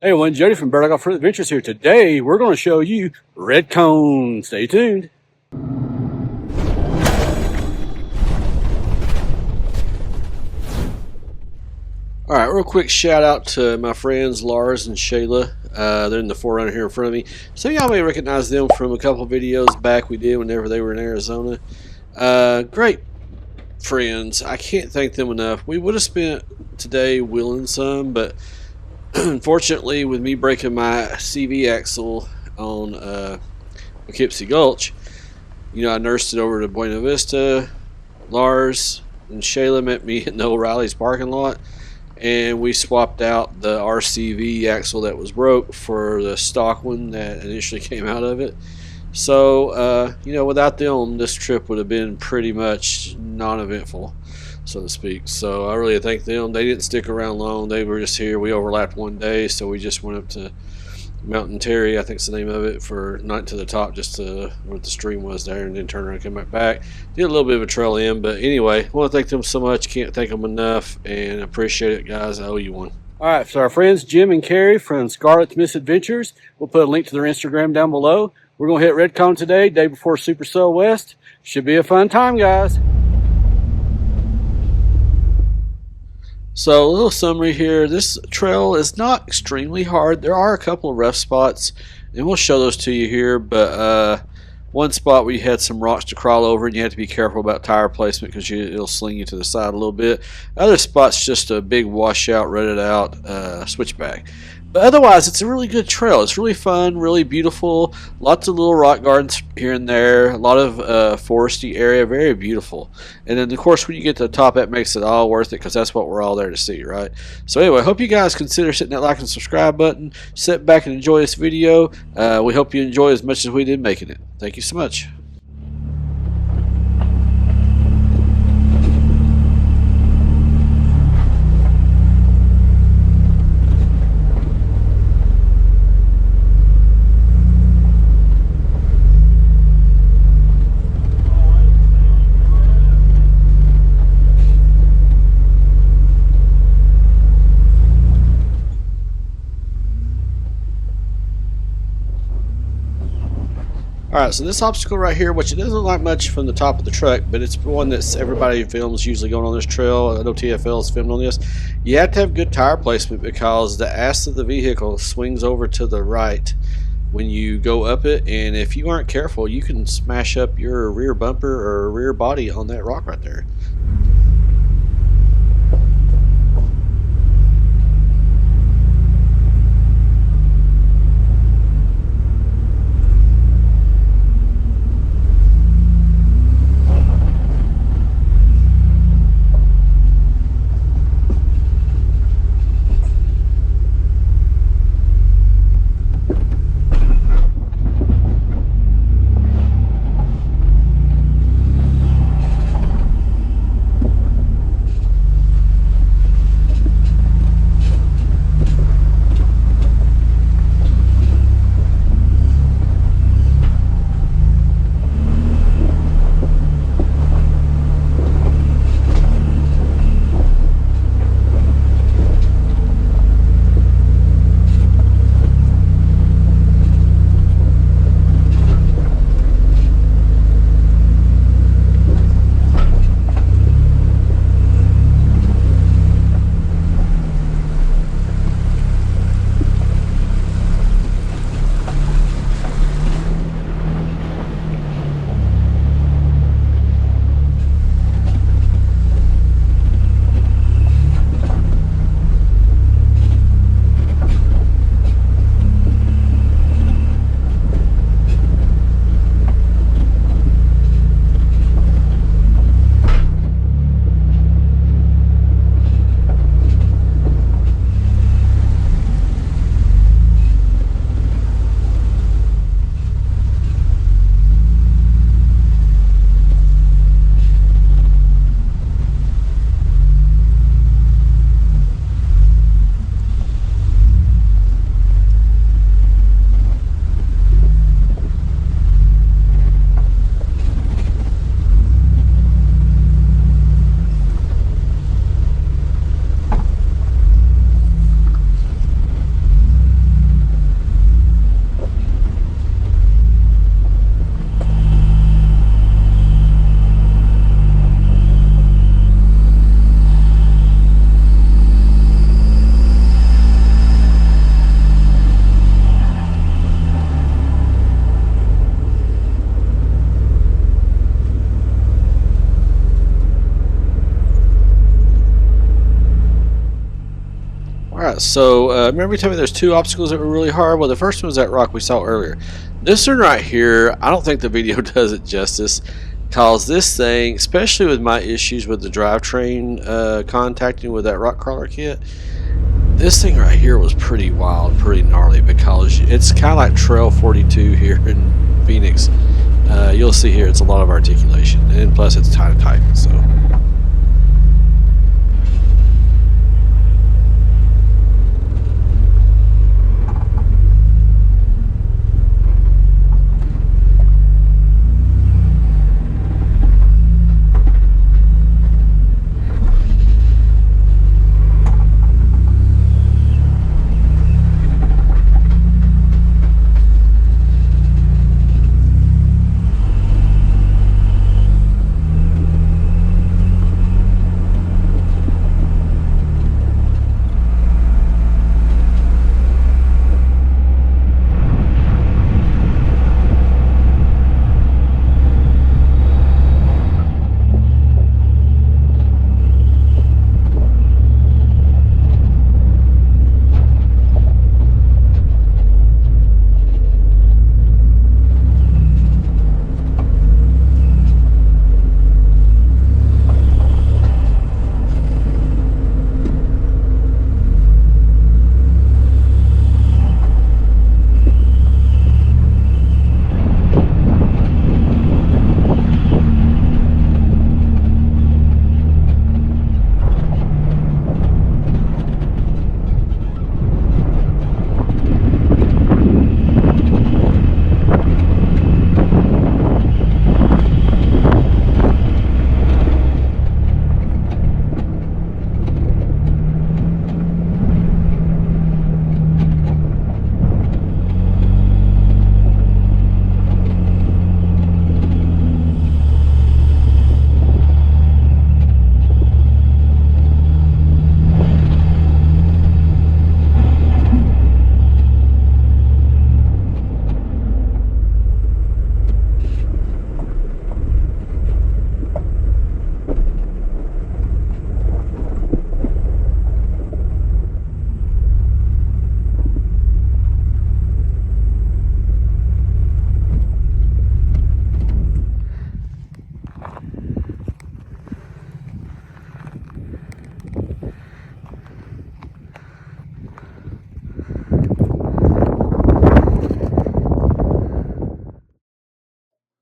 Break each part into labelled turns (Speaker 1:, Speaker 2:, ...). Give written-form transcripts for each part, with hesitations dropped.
Speaker 1: Hey everyone, Jody from Bird Off Adventures here. Today we're going to show you red cone. Stay tuned. All right, real quick shout out to my friends Lars and Shayla. They're in the 4Runner here in front of me. Some of y'all may recognize them from a couple videos back we did whenever they were in Arizona. Great friends. I can't thank them enough. We would have spent today wheeling some, but unfortunately, with me breaking my CV axle on Poughkeepsie Gulch, I nursed it over to Buena Vista. Lars and Shayla met me in the O'Reilly's parking lot, and we swapped out the RCV axle that was broke for the stock one that initially came out of it. So, without them, this trip would have been pretty much non-eventful, so to speak. So I really thank them. They didn't stick around long. They were just here. We overlapped one day, so we just went up to Mountain Terry, I think's the name of it, for not to the top, just to where the stream was there, and then turn around and come back. Did a little bit of a trail in, but anyway, I want to thank them so much. Can't thank them enough, and appreciate it, guys. I owe you one. All right, so our friends Jim and Carrie from Scarlett's Misadventures, we'll put a link to their Instagram down below. We're going to hit Red Cone today, day before Super Cell West. Should be a fun time, guys. So a little summary here. This trail is not extremely hard. There are a couple of rough spots, and we'll show those to you here, but one spot where you had some rocks to crawl over, and you have to be careful about tire placement because it'll sling you to the side a little bit. Other spots just a big washout, rutted out switchback. But otherwise, it's a really good trail. It's really fun, really beautiful. Lots of little rock gardens here and there. A lot of foresty area. Very beautiful. And then, of course, when you get to the top, that makes it all worth it because that's what we're all there to see, right? So anyway, I hope you guys consider hitting that like and subscribe button. Sit back and enjoy this video. We hope you enjoy as much as we did making it. Thank you so much. Alright, so this obstacle right here, which it doesn't look like much from the top of the truck, but it's one that everybody films usually going on this trail. I know TFL is filmed on this. You have to have good tire placement because the ass of the vehicle swings over to the right when you go up it, and if you aren't careful, you can smash up your rear bumper or rear body on that rock right there. Alright, so remember you told me there's two obstacles that were really hard? Well, the first one was that rock we saw earlier. This one right here, I don't think the video does it justice, because this thing, especially with my issues with the drivetrain contacting with that rock crawler kit, this thing right here was pretty wild, pretty gnarly, because it's kind of like Trail 42 here in Phoenix. You'll see here it's a lot of articulation, and plus it's tight to type, so...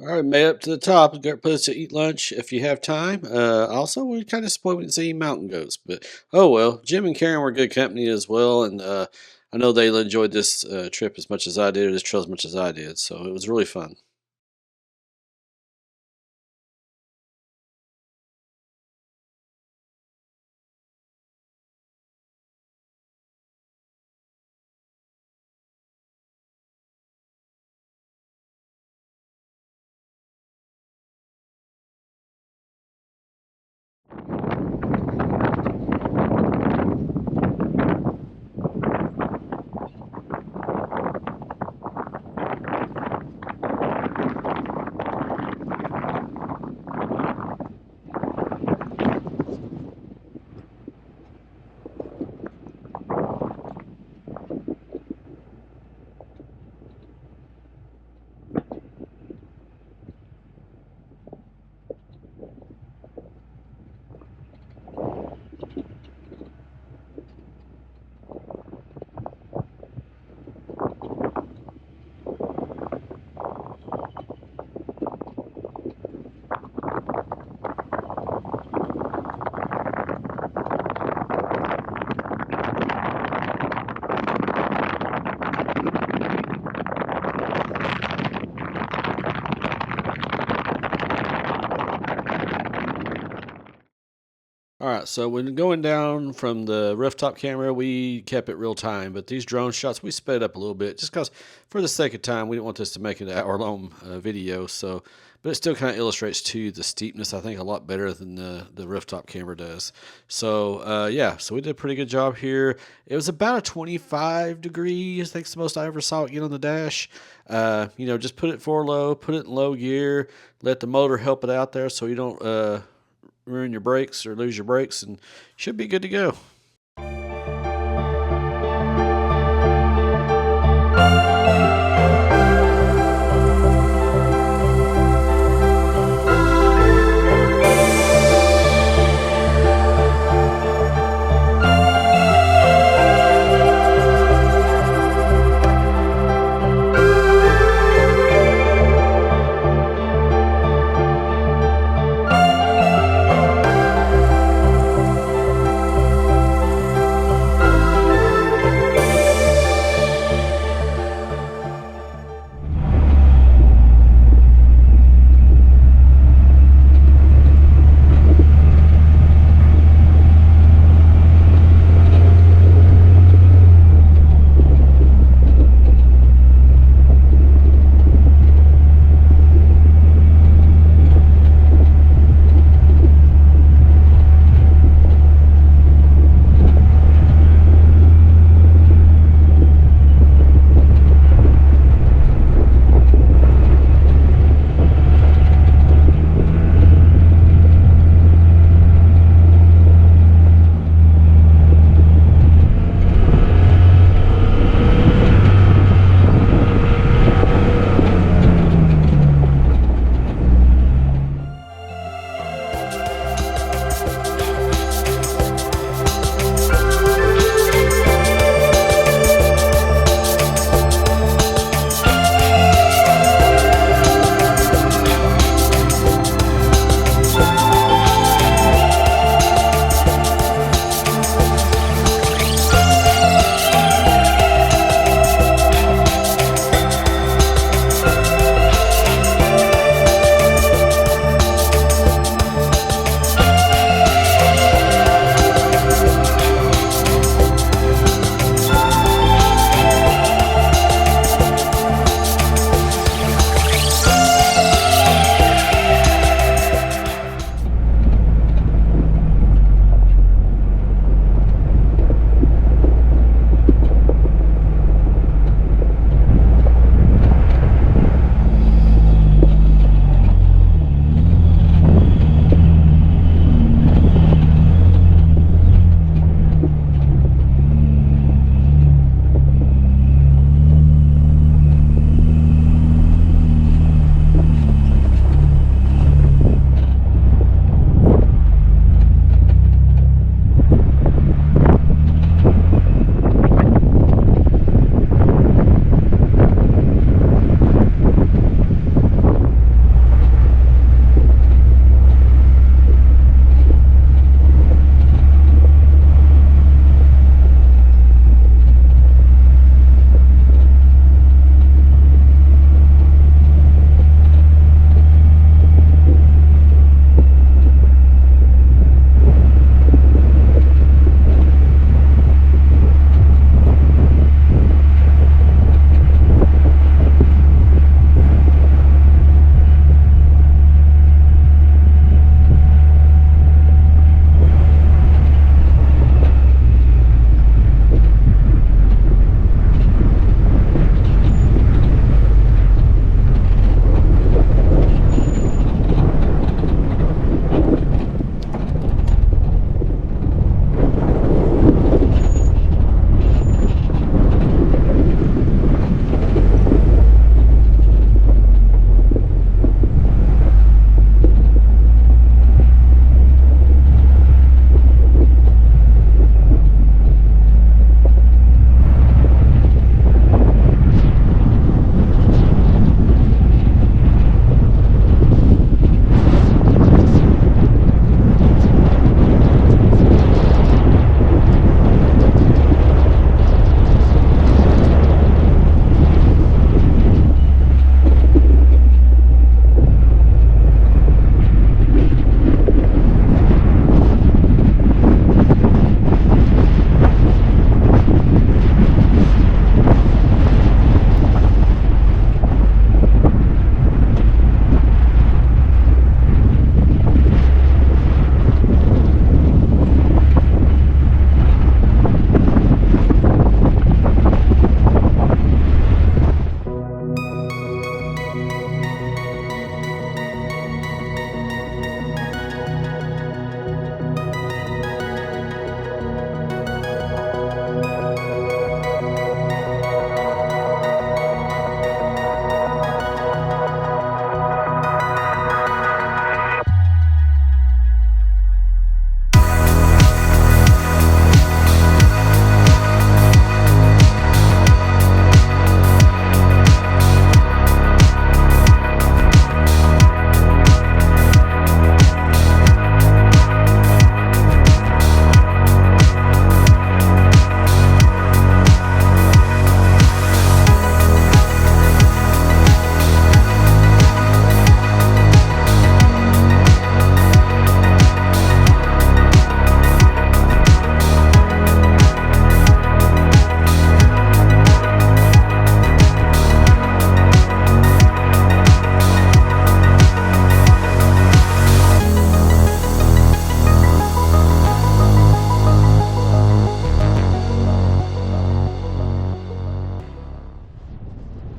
Speaker 1: All right, made up to the top. Great place to eat lunch if you have time. Also, we kind of disappointed we didn't see mountain goats, but oh well. Jim and Caryn were good company as well, and I know they enjoyed this trip as much as I did, or this trail as much as I did. So it was really fun. All right, so when going down from the rooftop camera, we kept it real time, but these drone shots, we sped up a little bit just because for the sake of time, we didn't want this to make an hour-long video. So, but it still kind of illustrates too the steepness, I think, a lot better than the rooftop camera does. So, yeah, so we did a pretty good job here. It was about a 25 degrees. I think it's the most I ever saw it get on the dash. Just put it for low, put it in low gear, let the motor help it out there so you don't ruin your brakes or lose your brakes, and should be good to go.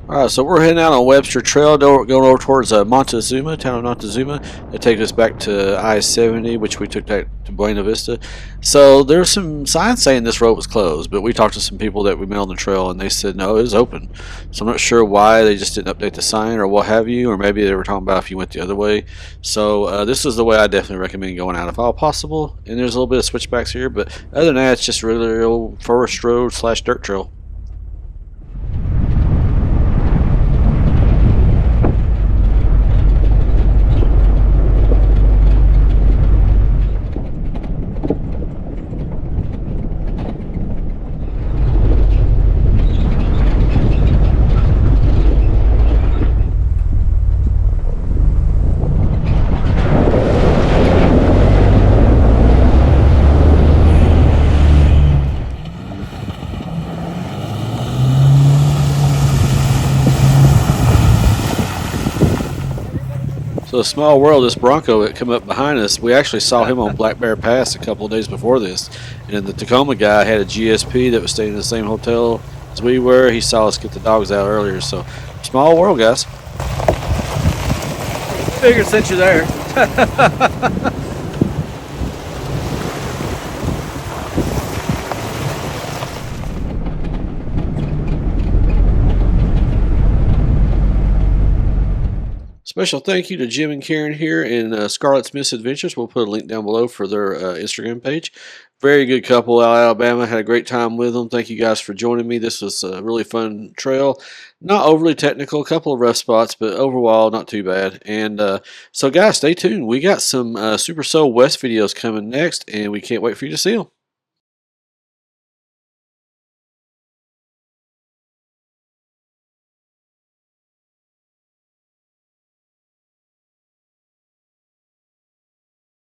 Speaker 1: Alright, so we're heading out on Webster Trail, going over towards Montezuma, town of Montezuma. That takes us back to I-70, which we took that to Buena Vista. So there's some signs saying this road was closed, but we talked to some people that we met on the trail, and they said no, it was open. So I'm not sure why they just didn't update the sign or what have you, or maybe they were talking about if you went the other way. So this is the way I definitely recommend going out if all possible. And there's a little bit of switchbacks here, but other than that, it's just really real forest road / dirt trail. So a small world, this Bronco that come up behind us, we actually saw him on Black Bear Pass a couple of days before this. And the Tacoma guy had a GSP that was staying in the same hotel as we were. He saw us get the dogs out earlier. So small world, guys.
Speaker 2: Figured since you're there.
Speaker 1: Special thank you to Jim and Caryn here in Scarlett's Misadventures. We'll put a link down below for their Instagram page. Very good couple out of Alabama. Had a great time with them. Thank you guys for joining me. This was a really fun trail. Not overly technical, a couple of rough spots, but overall not too bad. And so guys, stay tuned. We got some Super Soul West videos coming next, and we can't wait for you to see them.